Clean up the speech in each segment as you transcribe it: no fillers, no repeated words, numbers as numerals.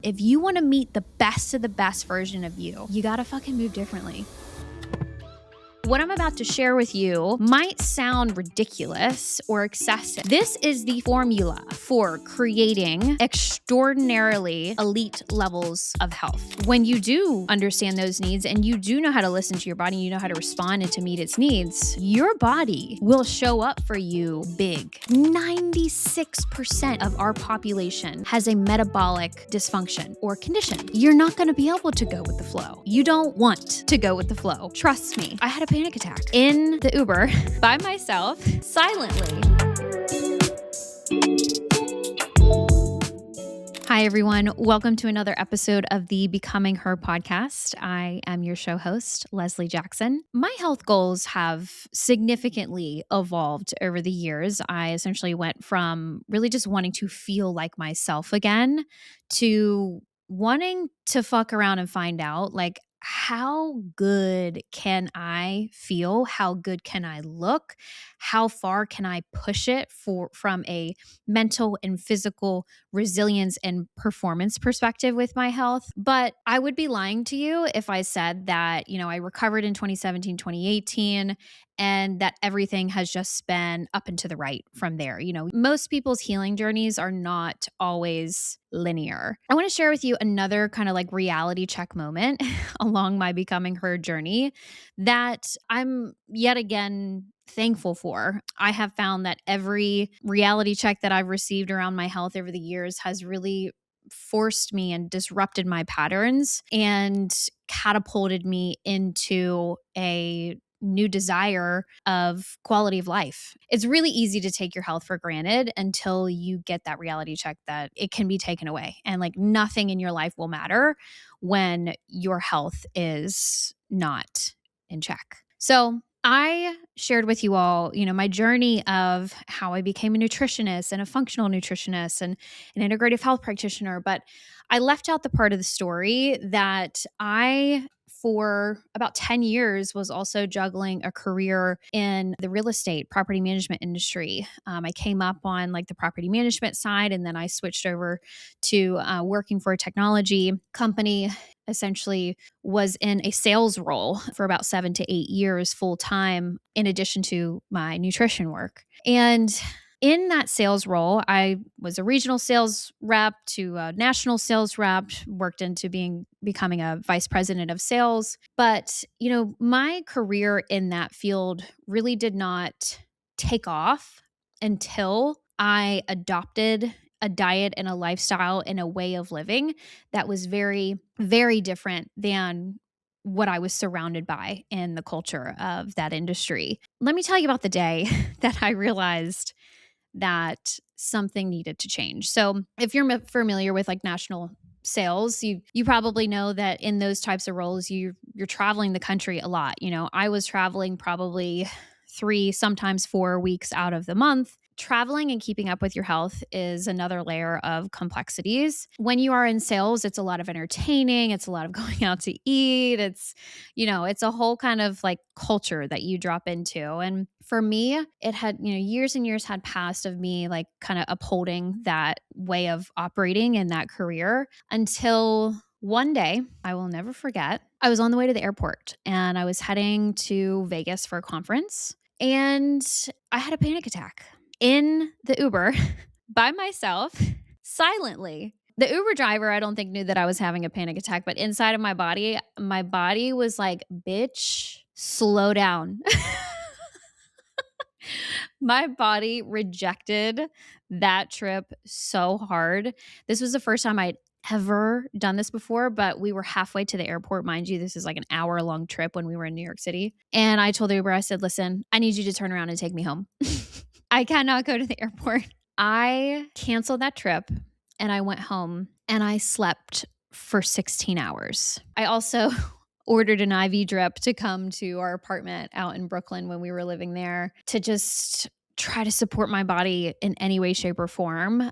If you want to meet the best of the best version of you, you got to fucking move differently. What I'm about to share with you might sound ridiculous or excessive. This is the formula for creating extraordinarily elite levels of health. When you do understand those needs and you do know how to listen to your body, you know how to respond and to meet its needs, your body will show up for you big. 96% of our population has a metabolic dysfunction or condition. You're not going to be able to go with the flow. You don't want to go with the flow. Trust me. I had a panic attack in the Uber by myself, silently. Hi, everyone. Welcome to another episode of the Becoming Her podcast. I am your show host, Leslie Jackson. My health goals have significantly evolved over the years. I essentially went from really just wanting to feel like myself again to wanting to fuck around and find out, like, how good can I feel? How good can I look? How far can I push it from a mental and physical resilience and performance perspective with my health? But I would be lying to you if I said that, I recovered in 2017, 2018, and that everything has just been up and to the right from there. Most people's healing journeys are not always linear. I want to share with you another kind of like reality check moment along my Becoming Her journey that I'm yet again thankful for. I have found that every reality check that I've received around my health over the years has really forced me and disrupted my patterns and catapulted me into a new desire of quality of life. It's really easy to take your health for granted until you get that reality check that it can be taken away. And like nothing in your life will matter when your health is not in check. So I shared with you all, my journey of how I became a nutritionist and a functional nutritionist and an integrative health practitioner. But I left out the part of the story that I, for about 10 years, was also juggling a career in the real estate property management industry. I came up on like the property management side, and then I switched over to working for a technology company. Essentially was in a sales role for about 7 to 8 years full time, in addition to my nutrition work. And in that sales role, I was a regional sales rep to a national sales rep, worked into becoming a vice president of sales. But, my career in that field really did not take off until I adopted a diet and a lifestyle and a way of living that was very, very different than what I was surrounded by in the culture of that industry. Let me tell you about the day that I realized that something needed to change. So if you're familiar with like national sales, you probably know that in those types of roles, you're traveling the country a lot. I was traveling probably 3, sometimes 4 weeks out of the month. Traveling and keeping up with your health is another layer of complexities. When you are in sales, it's a lot of entertaining. It's a lot of going out to eat. It's a whole kind of like culture that you drop into. And for me, it had, years and years had passed of me like kind of upholding that way of operating in that career until one day, I will never forget, I was on the way to the airport and I was heading to Vegas for a conference, and I had a panic attack in the Uber by myself, silently. The Uber driver, I don't think, knew that I was having a panic attack, but inside of my body was like, bitch, slow down. My body rejected that trip so hard. This was the first time I'd ever done this before, but we were halfway to the airport. Mind you, this is like an hour-long trip when we were in New York City. And I told the Uber, I said, listen, I need you to turn around and take me home. I cannot go to the airport. I canceled that trip and I went home and I slept for 16 hours. I also ordered an IV drip to come to our apartment out in Brooklyn when we were living there to just try to support my body in any way, shape, or form.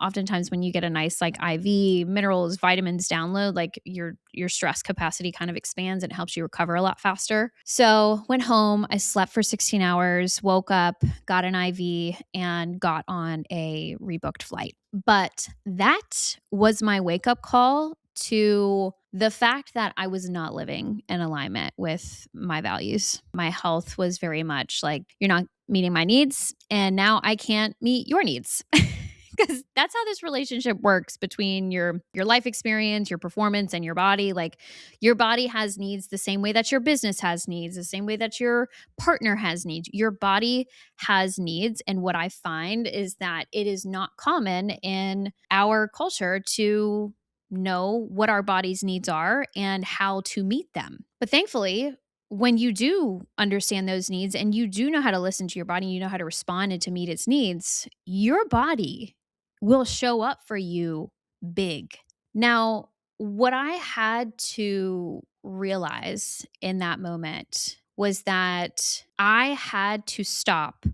Oftentimes when you get a nice like IV, minerals, vitamins download, like your stress capacity kind of expands and it helps you recover a lot faster. So went home, I slept for 16 hours, woke up, got an IV, and got on a rebooked flight. But that was my wake up call to the fact that I was not living in alignment with my values. My health was very much like, you're not meeting my needs, and now I can't meet your needs. Because that's how this relationship works between your life experience, your performance, and your body. Like, your body has needs the same way that your business has needs, the same way that your partner has needs. Your body has needs. And what I find is that it is not common in our culture to know what our body's needs are and how to meet them. But thankfully, when you do understand those needs and you do know how to listen to your body, you know how to respond and to meet its needs, your body will show up for you big. Now, what I had to realize in that moment was that I had to stop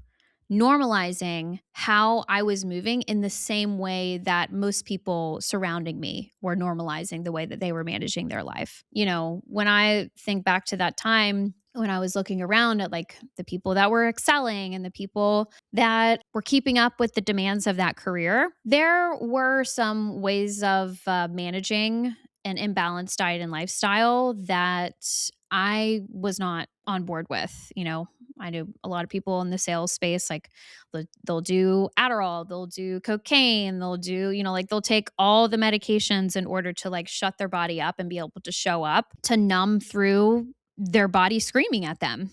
normalizing how I was moving in the same way that most people surrounding me were normalizing the way that they were managing their life. When I think back to that time when I was looking around at like the people that were excelling and the people that were keeping up with the demands of that career, there were some ways of managing an imbalanced diet and lifestyle that I was not on board with. I knew a lot of people in the sales space, like they'll do Adderall, they'll do cocaine, they'll do, like they'll take all the medications in order to like shut their body up and be able to show up to numb through their body screaming at them.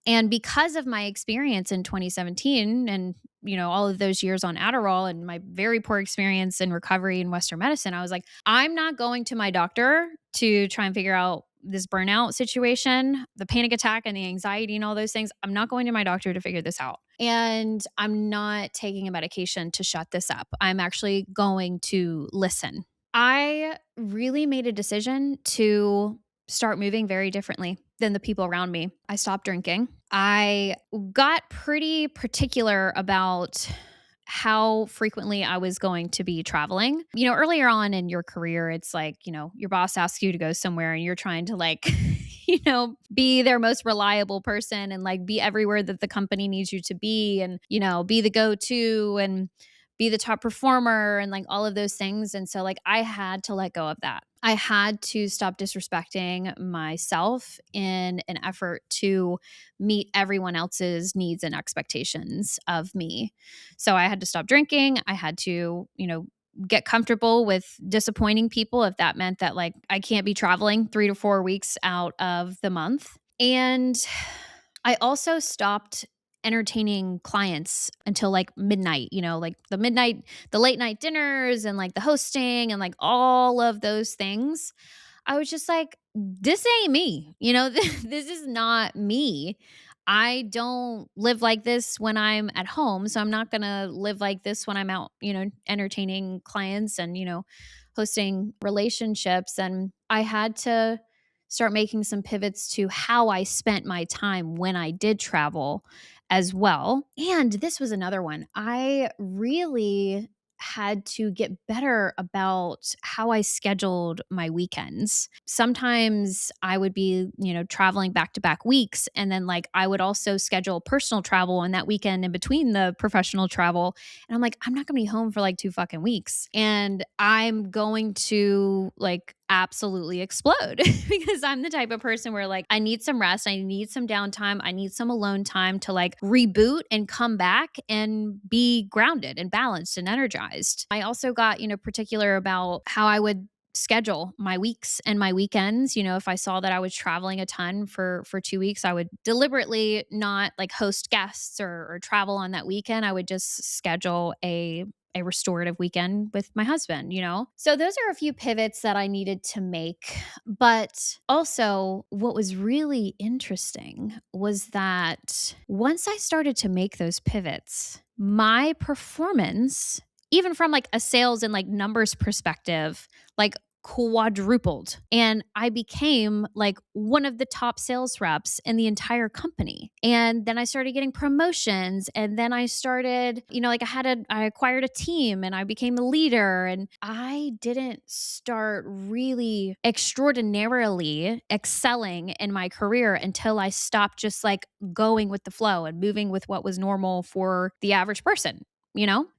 And because of my experience in 2017 and, all of those years on Adderall and my very poor experience in recovery in Western medicine, I was like, I'm not going to my doctor to try and figure out this burnout situation, the panic attack and the anxiety and all those things. I'm not going to my doctor to figure this out. And I'm not taking a medication to shut this up. I'm actually going to listen. I really made a decision to start moving very differently than the people around me. I stopped drinking. I got pretty particular about how frequently I was going to be traveling. Earlier on in your career, it's like, your boss asks you to go somewhere and you're trying to like, be their most reliable person and like be everywhere that the company needs you to be and, be the go-to and be the top performer and like all of those things. And so like I had to let go of that. I had to stop disrespecting myself in an effort to meet everyone else's needs and expectations of me. So I had to stop drinking. I had to, get comfortable with disappointing people if that meant that like I can't be traveling 3 to 4 weeks out of the month. And I also stopped entertaining clients until like midnight, like the late night dinners and like the hosting and like all of those things. I was just like, this ain't me. This is not me. I don't live like this when I'm at home. So I'm not going to live like this when I'm out, entertaining clients and, hosting relationships. And I had to start making some pivots to how I spent my time when I did travel as well. And this was another one. I really had to get better about how I scheduled my weekends. Sometimes I would be, traveling back to back weeks. And then like I would also schedule personal travel on that weekend in between the professional travel. And I'm like, I'm not gonna be home for like 2 fucking weeks. And I'm going to like absolutely explode because I'm the type of person where like I need some rest, I need some downtime, I need some alone time to like reboot and come back and be grounded and balanced and energized. I also got, particular about how I would schedule my weeks and my weekends. If I saw that I was traveling a ton for 2 weeks, I would deliberately not like host guests or travel on that weekend. I would just schedule a restorative weekend with my husband, So those are a few pivots that I needed to make. But also, what was really interesting was that once I started to make those pivots, my performance, even from like a sales and like numbers perspective, like quadrupled. And I became like one of the top sales reps in the entire company. And then I started getting promotions. And then I started, like I acquired a team and I became the leader. And I didn't start really extraordinarily excelling in my career until I stopped just like going with the flow and moving with what was normal for the average person.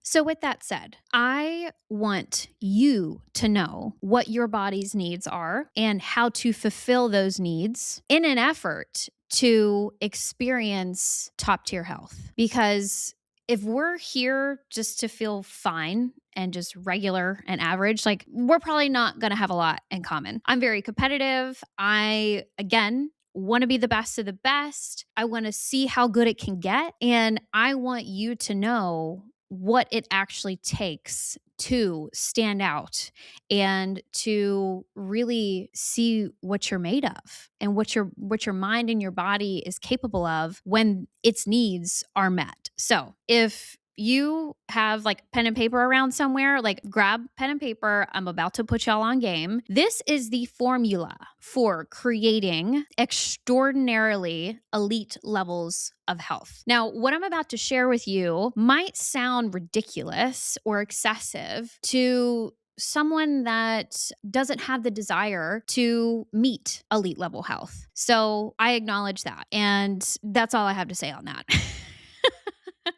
So with that said, I want you to know what your body's needs are and how to fulfill those needs in an effort to experience top tier health. Because if we're here just to feel fine and just regular and average, like we're probably not going to have a lot in common. I'm very competitive. I, again, want to be the best of the best. I want to see how good it can get. And I want you to know what it actually takes to stand out and to really see what you're made of and what your mind and your body is capable of when its needs are met. So, if you have like pen and paper around somewhere, like grab pen and paper. I'm about to put y'all on game. This is the formula for creating extraordinarily elite levels of health. Now, what I'm about to share with you might sound ridiculous or excessive to someone that doesn't have the desire to meet elite level health. So I acknowledge that. And that's all I have to say on that.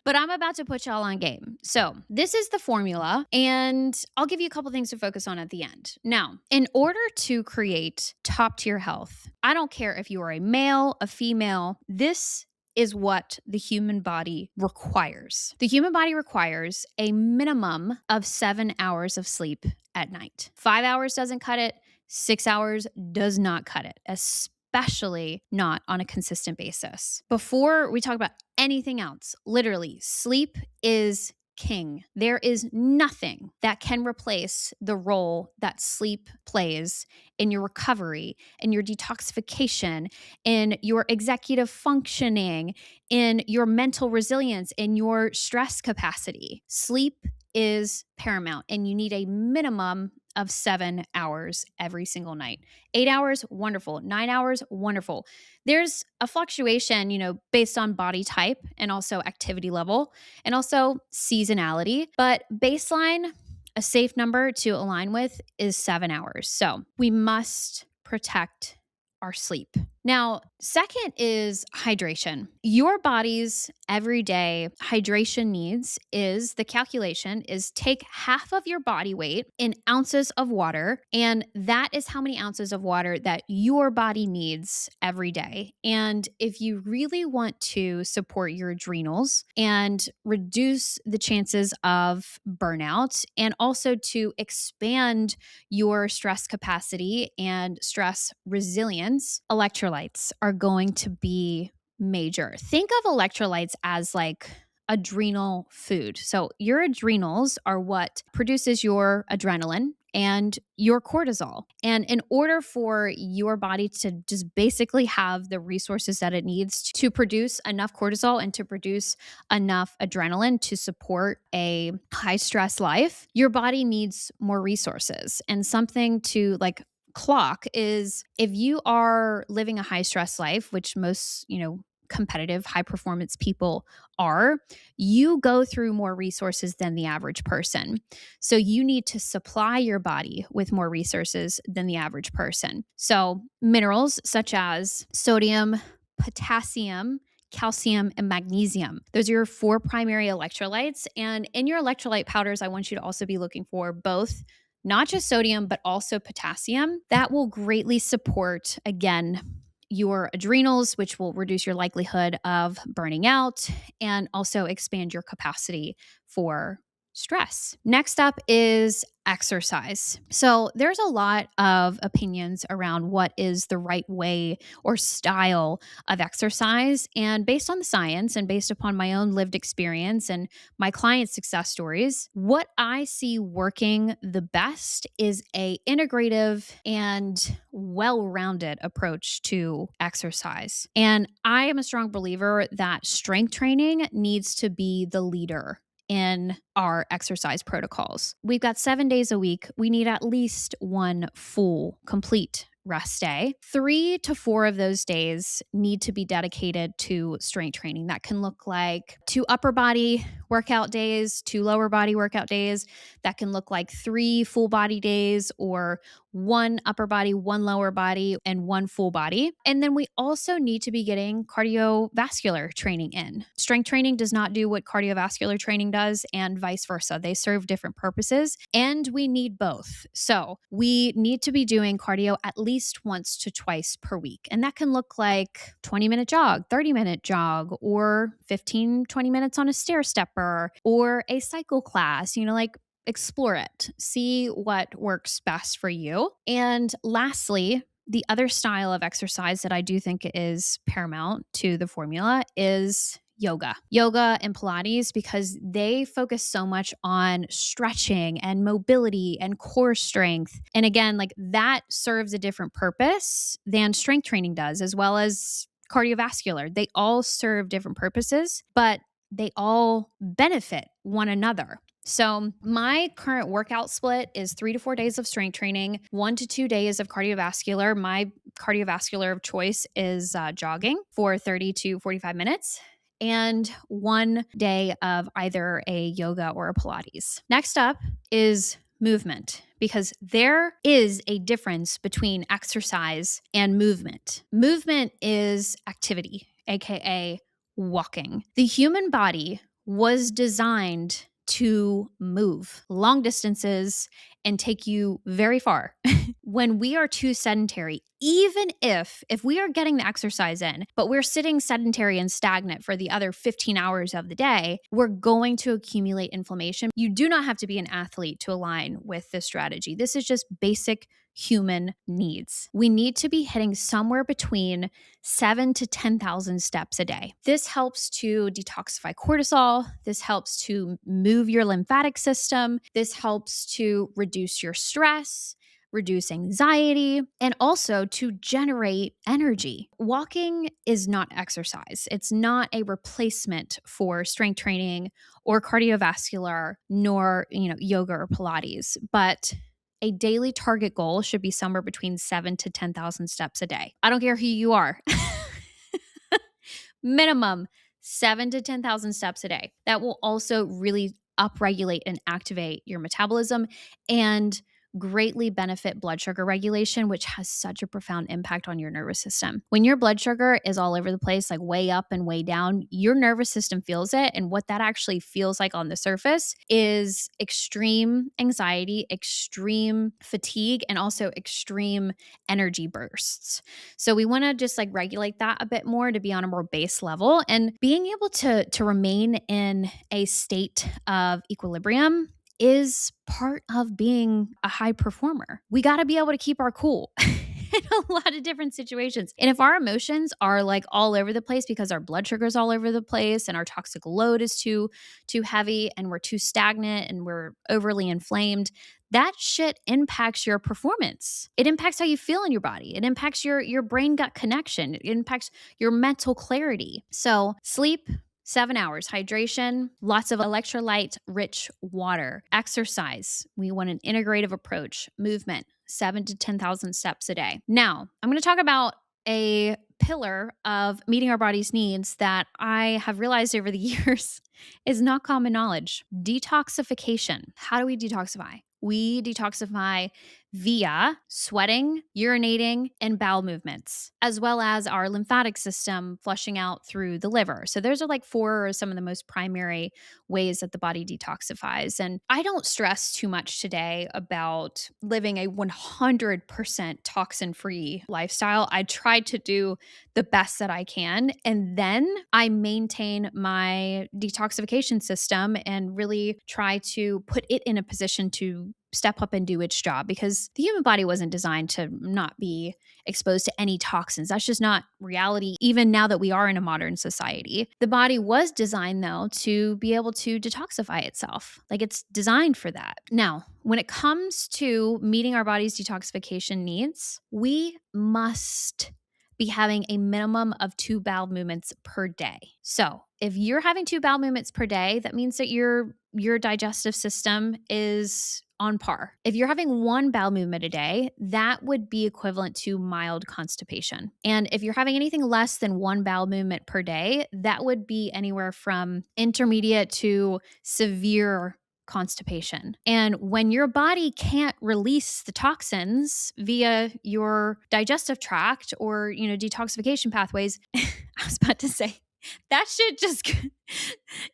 But I'm about to put y'all on game. So this is the formula, and I'll give you a couple things to focus on at the end. Now, in order to create top tier health, I don't care if you are a male, a female, this is what the human body requires. The human body requires a minimum of 7 hours of sleep at night. 5 hours doesn't cut it. 6 hours does not cut it, especially not on a consistent basis. Before we talk about anything else, literally, sleep is king. There is nothing that can replace the role that sleep plays in your recovery, in your detoxification, in your executive functioning, in your mental resilience, in your stress capacity. Sleep is paramount, and you need a minimum of 7 hours every single night. 8 hours, wonderful. 9 hours, wonderful. There's a fluctuation, based on body type and also activity level and also seasonality. But baseline, a safe number to align with is 7 hours. So we must protect our sleep. Now, second is hydration. Your body's everyday hydration needs the calculation is take half of your body weight in ounces of water, and that is how many ounces of water that your body needs every day. And if you really want to support your adrenals and reduce the chances of burnout and also to expand your stress capacity and stress resilience, electrolytes are going to be major. Think of electrolytes as like adrenal food. So your adrenals are what produces your adrenaline and your cortisol. And in order for your body to just basically have the resources that it needs to produce enough cortisol and to produce enough adrenaline to support a high stress life, your body needs more resources. And something to like clock is if you are living a high stress life, which most, competitive high performance people are, you go through more resources than the average person. So you need to supply your body with more resources than the average person. So minerals such as sodium, potassium, calcium, and magnesium. Those are your 4 primary electrolytes. And in your electrolyte powders, I want you to also be looking for both not just sodium, but also potassium. That will greatly support, again, your adrenals, which will reduce your likelihood of burning out and also expand your capacity for stress. Next up is exercise. So there's a lot of opinions around what is the right way or style of exercise. And based on the science and based upon my own lived experience and my clients' success stories, what I see working the best is a integrative and well-rounded approach to exercise. And I am a strong believer that strength training needs to be the leader in our exercise protocols. We've got 7 days a week. We need at least one full, complete rest day. 3 to 4 of those days need to be dedicated to strength training. That can look like 2 upper body workout days, 2 lower body workout days. That can look like 3 full body days, or 1 upper body, 1 lower body, and 1 full body. And then we also need to be getting cardiovascular training in. Strength training does not do what cardiovascular training does, and vice versa. They serve different purposes, and we need both. So we need to be doing cardio at least once to twice per week. And that can look like 20-minute jog, 30-minute jog, or 15, 20 minutes on a stair stepper, or a cycle class, like explore it, see what works best for you. And lastly, the other style of exercise that I do think is paramount to the formula is yoga and Pilates, because they focus so much on stretching and mobility and core strength. And again, like that serves a different purpose than strength training does, as well as cardiovascular. They all serve different purposes, but they all benefit one another. So my current workout split is 3 to 4 days of strength training, 1 to 2 days of cardiovascular. My cardiovascular of choice is jogging for 30 to 45 minutes, and 1 day of either a yoga or a Pilates. Next up is movement, because there is a difference between exercise and movement. Movement is activity, aka walking. The human body was designed to move long distances and take you very far. When we are too sedentary, even if we are getting the exercise in, but we're sitting sedentary and stagnant for the other 15 hours of the day, we're going to accumulate inflammation. You do not have to be an athlete to align with this strategy. This is just basic human needs. We need to be hitting somewhere between 7 to 10,000 steps a day. This helps to detoxify cortisol. This helps to move your lymphatic system. This helps to reduce your stress, reduce anxiety, and also to generate energy. Walking is not exercise. It's not a replacement for strength training or cardiovascular, nor, yoga or Pilates, but a daily target goal should be somewhere between 7 to 10,000 steps a day. I don't care who you are. Minimum 7 to 10,000 steps a day. That will also really upregulate and activate your metabolism and greatly benefit blood sugar regulation, which has such a profound impact on your nervous system. When your blood sugar is all over the place, like way up and way down, your nervous system feels it. And what that actually feels like on the surface is extreme anxiety, extreme fatigue, and also extreme energy bursts. So we want to just like regulate that a bit more to be on a more base level, and being able to remain in a state of equilibrium is part of being a high performer. We got to be able to keep our cool in a lot of different situations. And if our emotions are like all over the place because our blood sugar is all over the place and our toxic load is too heavy and we're too stagnant and we're overly inflamed, that shit impacts your performance. It impacts how you feel in your body. It impacts your brain-gut connection. It impacts your mental clarity. So sleep, 7 hours, hydration, lots of electrolyte-rich water, exercise. We want an integrative approach, movement, 7 to 10,000 steps a day. Now, I'm going to talk about a pillar of meeting our body's needs that I have realized over the years is not common knowledge. Detoxification. How do we detoxify? We detoxify via sweating, urinating, and bowel movements, as well as our lymphatic system flushing out through the liver. So those are like 4 or some of the most primary ways that the body detoxifies. And I don't stress too much today about living a 100% toxin-free lifestyle. I try to do the best that I can, and then I maintain my detoxification system and really try to put it in a position to step up and do its job, because the human body wasn't designed to not be exposed to any toxins. That's just not reality, even now that we are in a modern society. The body was designed, though, to be able to detoxify itself. Like, it's designed for that. Now, when it comes to meeting our body's detoxification needs, we must be having a minimum of 2 bowel movements per day. So if you're having 2 bowel movements per day, that means that your digestive system is on par. If you're having 1 bowel movement a day, that would be equivalent to mild constipation. And if you're having anything less than 1 bowel movement per day, that would be anywhere from intermediate to severe constipation. And when your body can't release the toxins via your digestive tract or, detoxification pathways, I was about to say that shit just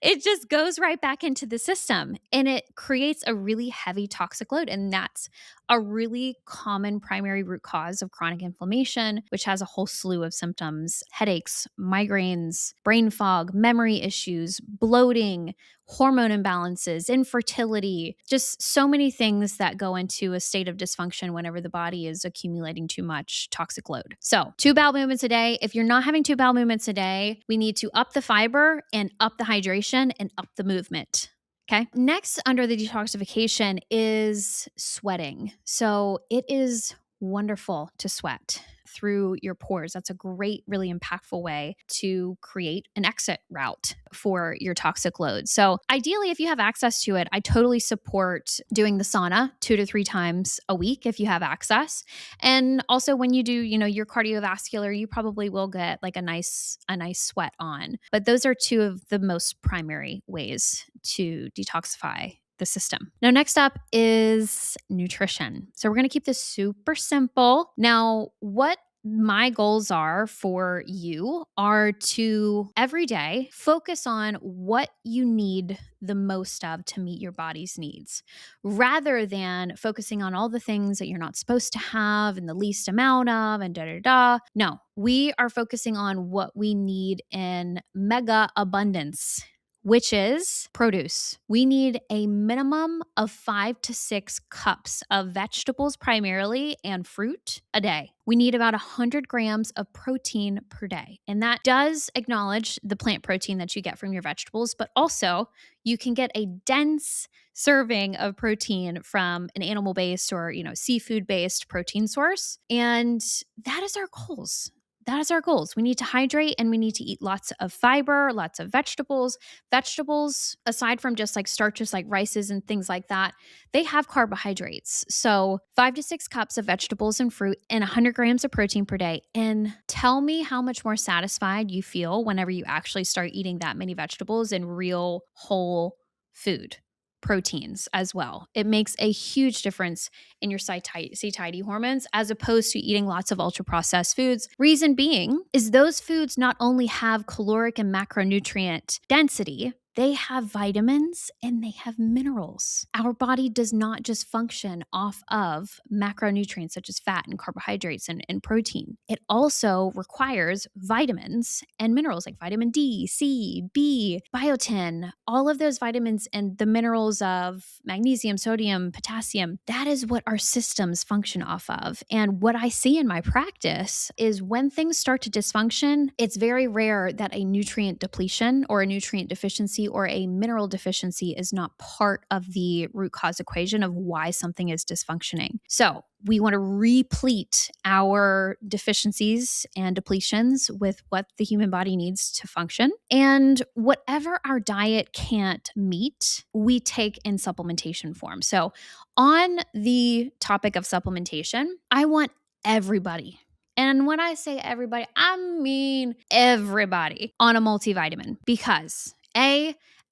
it just goes right back into the system and it creates a really heavy toxic load, and that's a really common primary root cause of chronic inflammation, which has a whole slew of symptoms: headaches, migraines, brain fog, memory issues, bloating, hormone imbalances, infertility, just so many things that go into a state of dysfunction whenever the body is accumulating too much toxic load. So 2 bowel movements a day. If you're not having 2 bowel movements a day, we need to up the fiber and up the hydration and up the movement. Okay. Next, under the detoxification is sweating. So it is wonderful to sweat through your pores. That's a great, really impactful way to create an exit route for your toxic load. So ideally, if you have access to it, I totally support doing the sauna 2 to 3 times a week if you have access. And also when you do, your cardiovascular, you probably will get like a nice sweat on. But those are 2 of the most primary ways to detoxify the system. Now, next up is nutrition. So we're going to keep this super simple. Now, what my goals are for you are to every day focus on what you need the most of to meet your body's needs, rather than focusing on all the things that you're not supposed to have and the least amount of and da. No, we are focusing on what we need in mega abundance, which is produce. We need a minimum of 5 to 6 cups of vegetables primarily and fruit a day. We need about 100 grams of protein per day. And that does acknowledge the plant protein that you get from your vegetables, but also you can get a dense serving of protein from an animal-based or, seafood-based protein source. And that is our goals. That is our goals. We need to hydrate and we need to eat lots of fiber, lots of vegetables. Vegetables, aside from just like starches like rices and things like that, they have carbohydrates. So 5 to 6 cups of vegetables and fruit and 100 grams of protein per day. And tell me how much more satisfied you feel whenever you actually start eating that many vegetables and real whole food. Proteins as well. It makes a huge difference in your satiety hormones as opposed to eating lots of ultra processed foods. Reason being is those foods not only have caloric and macronutrient density, they have vitamins and they have minerals. Our body does not just function off of macronutrients such as fat and carbohydrates and protein. It also requires vitamins and minerals like vitamin D, C, B, biotin, all of those vitamins and the minerals of magnesium, sodium, potassium. That is what our systems function off of. And what I see in my practice is when things start to dysfunction, it's very rare that a nutrient depletion or a nutrient deficiency or a mineral deficiency is not part of the root cause equation of why something is dysfunctioning. So we want to replete our deficiencies and depletions with what the human body needs to function. And whatever our diet can't meet, we take in supplementation form. So on the topic of supplementation, I want everybody, and when I say everybody, I mean everybody, on a multivitamin, because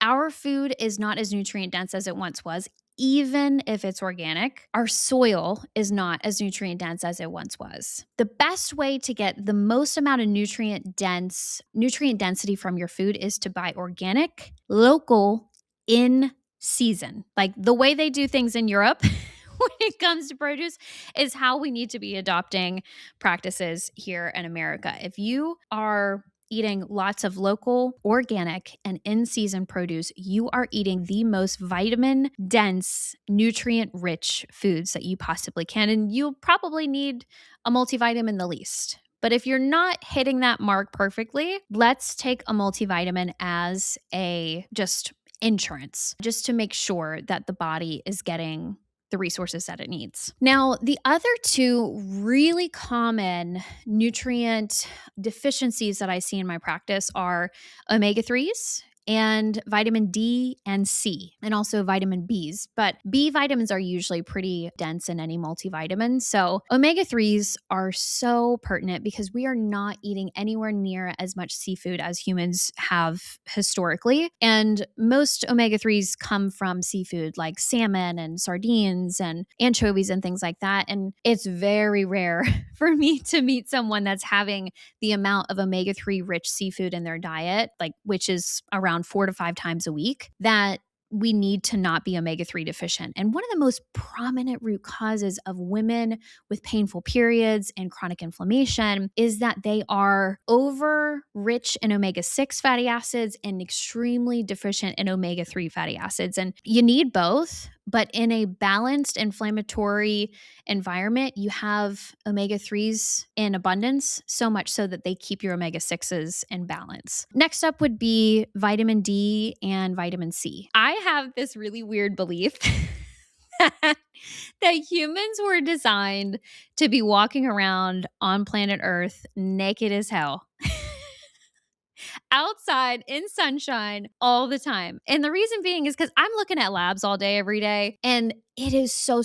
our food is not as nutrient dense as it once was. Even if it's organic, our soil is not as nutrient dense as it once was. The best way to get the most amount of nutrient density from your food is to buy organic, local, in season. Like the way they do things in Europe when it comes to produce is how we need to be adopting practices here in America. If you are eating lots of local, organic, and in-season produce, you are eating the most vitamin-dense, nutrient-rich foods that you possibly can. And you'll probably need a multivitamin the least. But if you're not hitting that mark perfectly, let's take a multivitamin as a just insurance, just to make sure that the body is getting the resources that it needs. Now, the other two really common nutrient deficiencies that I see in my practice are omega-3s and vitamin D and C, and also vitamin Bs. But B vitamins are usually pretty dense in any multivitamin. So omega-3s are so pertinent because we are not eating anywhere near as much seafood as humans have historically. And most omega-3s come from seafood like salmon and sardines and anchovies and things like that. And it's very rare for me to meet someone that's having the amount of omega-3 rich seafood in their diet, like which is around 4 to 5 times a week, that we need to not be omega-3 deficient. And one of the most prominent root causes of women with painful periods and chronic inflammation is that they are over rich in omega-6 fatty acids and extremely deficient in omega-3 fatty acids. And you need both, but in a balanced inflammatory environment, you have omega-3s in abundance, so much so that they keep your omega-6s in balance. Next up would be vitamin D and vitamin C. I have this really weird belief that humans were designed to be walking around on planet Earth naked as hell. Outside in sunshine all the time. And the reason being is because I'm looking at labs all day, every day. And it is so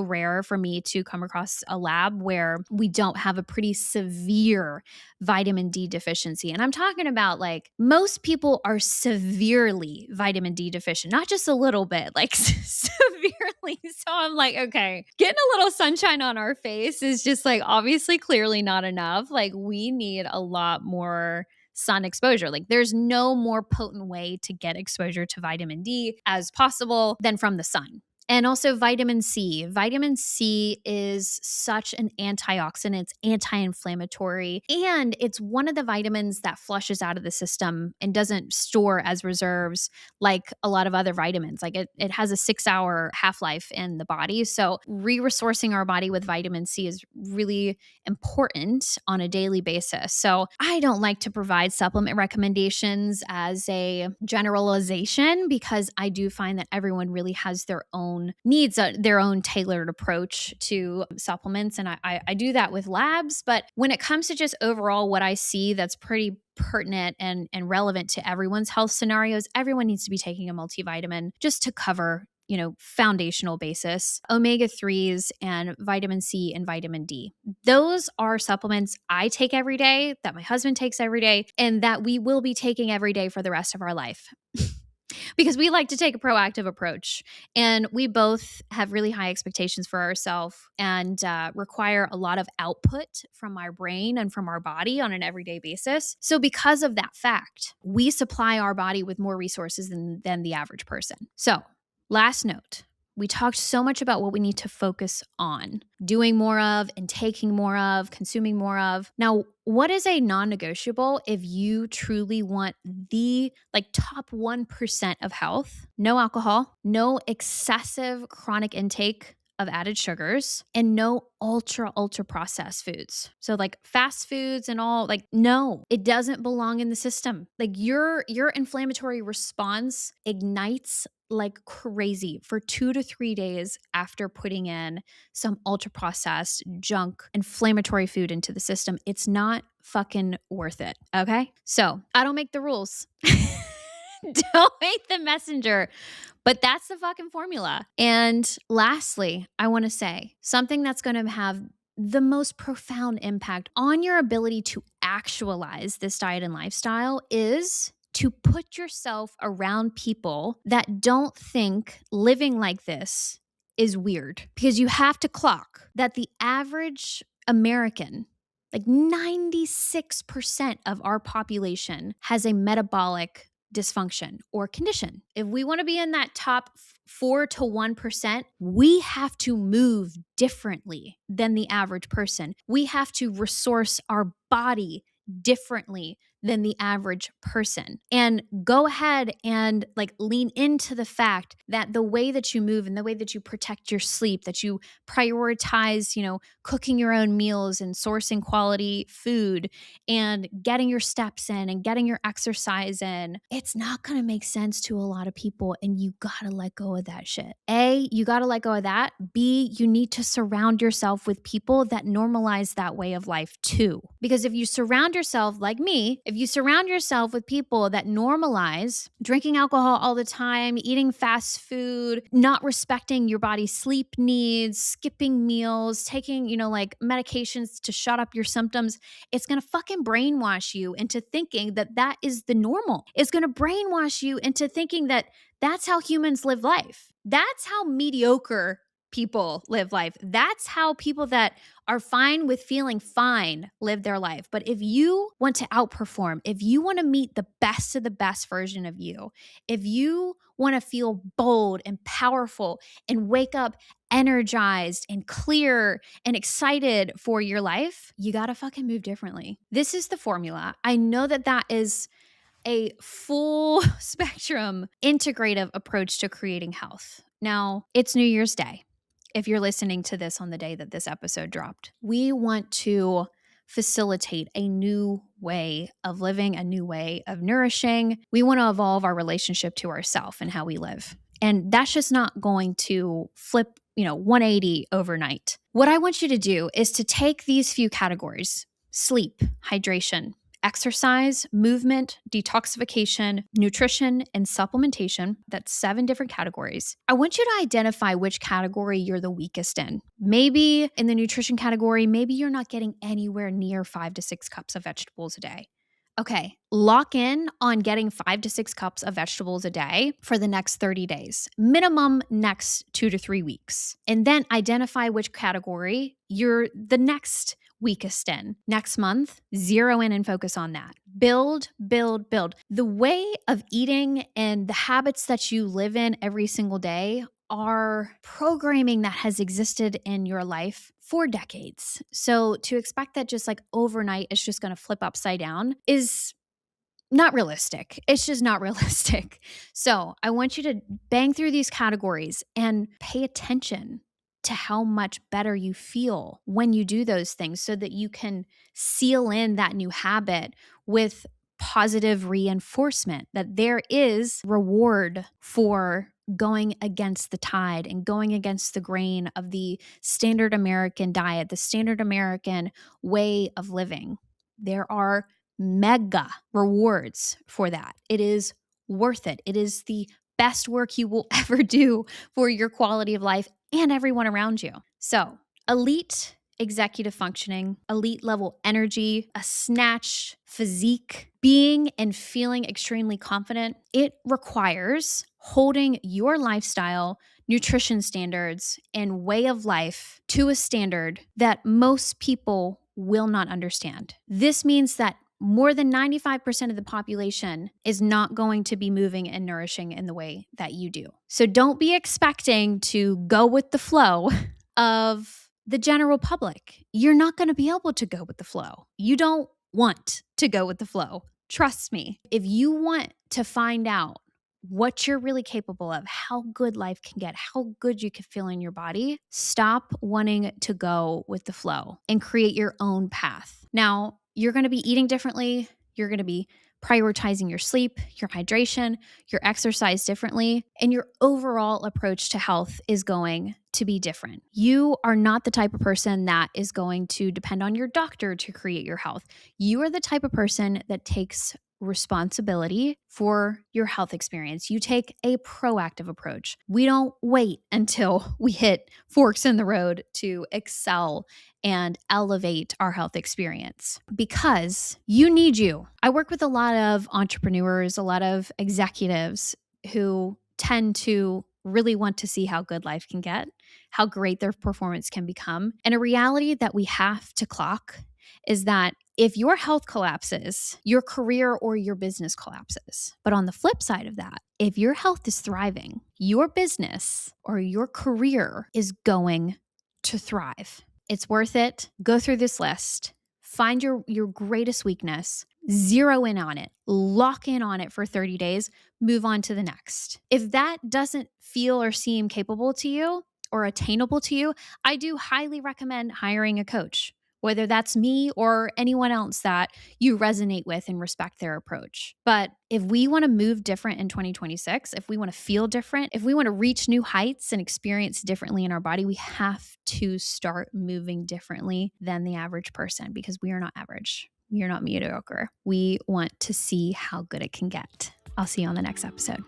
rare for me to come across a lab where we don't have a pretty severe vitamin D deficiency. And I'm talking about like most people are severely vitamin D deficient, not just a little bit, like severely. So I'm like, okay, getting a little sunshine on our face is just like obviously clearly not enough. Like we need a lot more sun exposure. Like there's no more potent way to get exposure to vitamin D as possible than from the sun. And also vitamin C. Vitamin C is such an antioxidant, it's anti-inflammatory, and it's one of the vitamins that flushes out of the system and doesn't store as reserves like a lot of other vitamins. Like it has a 6-hour half-life in the body. So re-resourcing our body with vitamin C is really important on a daily basis. So I don't like to provide supplement recommendations as a generalization because I do find that everyone really has their own needs, their own tailored approach to supplements. And I do that with labs. But when it comes to just overall what I see that's pretty pertinent and relevant to everyone's health scenarios, everyone needs to be taking a multivitamin just to cover foundational basis, omega-3s and vitamin C and vitamin D. Those are supplements I take every day, that my husband takes every day, and that we will be taking every day for the rest of our life. Because we like to take a proactive approach, and we both have really high expectations for ourselves and require a lot of output from our brain and from our body on an everyday basis. So because of that fact, we supply our body with more resources than the average person. So last note, we talked so much about what we need to focus on doing more of and taking more of, consuming more of. Now, what is a non-negotiable if you truly want the top 1% of health? No alcohol, no excessive chronic intake of added sugars, and no ultra processed foods. So like fast foods and all, no, it doesn't belong in the system. Like your inflammatory response ignites like crazy for 2 to 3 days after putting in some ultra processed junk inflammatory food into the system. It's not fucking worth it. Okay. So I don't make the rules. Don't make the messenger. But that's the fucking formula. And lastly, I want to say something that's going to have the most profound impact on your ability to actualize this diet and lifestyle is to put yourself around people that don't think living like this is weird. Because you have to clock that the average American, like 96% of our population, has a metabolic dysfunction or condition. If we want to be in that top 4 to 1%, we have to move differently than the average person. We have to resource our body differently than the average person. And go ahead and like lean into the fact that the way that you move and the way that you protect your sleep, that you prioritize, cooking your own meals and sourcing quality food and getting your steps in and getting your exercise in, it's not going to make sense to a lot of people. And you got to let go of that shit. A, you got to let go of that. B, you need to surround yourself with people that normalize that way of life too. Because if you surround yourself like me, if you surround yourself with people that normalize drinking alcohol all the time, eating fast food, not respecting your body's sleep needs, skipping meals, taking, like medications to shut up your symptoms, it's going to fucking brainwash you into thinking that that is the normal. It's going to brainwash you into thinking that that's how humans live life. That's how mediocre people live life. That's how people that are fine with feeling fine live their life. But if you want to outperform, if you want to meet the best of the best version of you, if you want to feel bold and powerful and wake up energized and clear and excited for your life, you got to fucking move differently. This is the formula. I know that that is a full spectrum integrative approach to creating health. Now, it's New Year's Day. If you're listening to this on the day that this episode dropped, we want to facilitate a new way of living, a new way of nourishing. We want to evolve our relationship to ourselves and how we live. And that's just not going to flip, 180 overnight. What I want you to do is to take these few categories: sleep, hydration, exercise, movement, detoxification, nutrition, and supplementation. That's 7 different categories. I want you to identify which category you're the weakest in. Maybe in the nutrition category, maybe you're not getting anywhere near 5 to 6 cups of vegetables a day. Okay, lock in on getting 5 to 6 cups of vegetables a day for the next 30 days, minimum next 2 to 3 weeks. And then identify which category you're the next weakest in. Next month, zero in and focus on that. Build, build, build. The way of eating and the habits that you live in every single day are programming that has existed in your life for decades. So to expect that just like overnight it's just going to flip upside down is not realistic. It's just not realistic. So I want you to bang through these categories and pay attention to how much better you feel when you do those things so that you can seal in that new habit with positive reinforcement that there is reward for going against the tide and going against the grain of the standard American diet, the standard American way of living. There are mega rewards for that. It is worth it. It is the best work you will ever do for your quality of life and everyone around you. So, elite executive functioning, elite level energy, a snatched physique, being and feeling extremely confident, it requires holding your lifestyle, nutrition standards, and way of life to a standard that most people will not understand. This means that more than 95% of the population is not going to be moving and nourishing in the way that you do. So don't be expecting to go with the flow of the general public. You're not going to be able to go with the flow. You don't want to go with the flow. Trust me. If you want to find out what you're really capable of, how good life can get, how good you can feel in your body, stop wanting to go with the flow and create your own path. Now, you're going to be eating differently. You're going to be prioritizing your sleep, your hydration, your exercise differently, and your overall approach to health is going to be different. You are not the type of person that is going to depend on your doctor to create your health. You are the type of person that takes responsibility for your health experience. You take a proactive approach. We don't wait until we hit forks in the road to excel and elevate our health experience because you need you. I work with a lot of entrepreneurs, a lot of executives who tend to really want to see how good life can get, how great their performance can become. And a reality that we have to clock is that if your health collapses, your career or your business collapses. But on the flip side of that, if your health is thriving, your business or your career is going to thrive. It's worth it. Go through this list. Find your greatest weakness. zero in on it, lock in on it for 30 days, move on to the next. If that doesn't feel or seem capable to you or attainable to you, I do highly recommend hiring a coach, whether that's me or anyone else that you resonate with and respect their approach. But if we want to move different in 2026, if we want to feel different, if we want to reach new heights and experience differently in our body, we have to start moving differently than the average person, because we are not average. We are not mediocre. We want to see how good it can get. I'll see you on the next episode.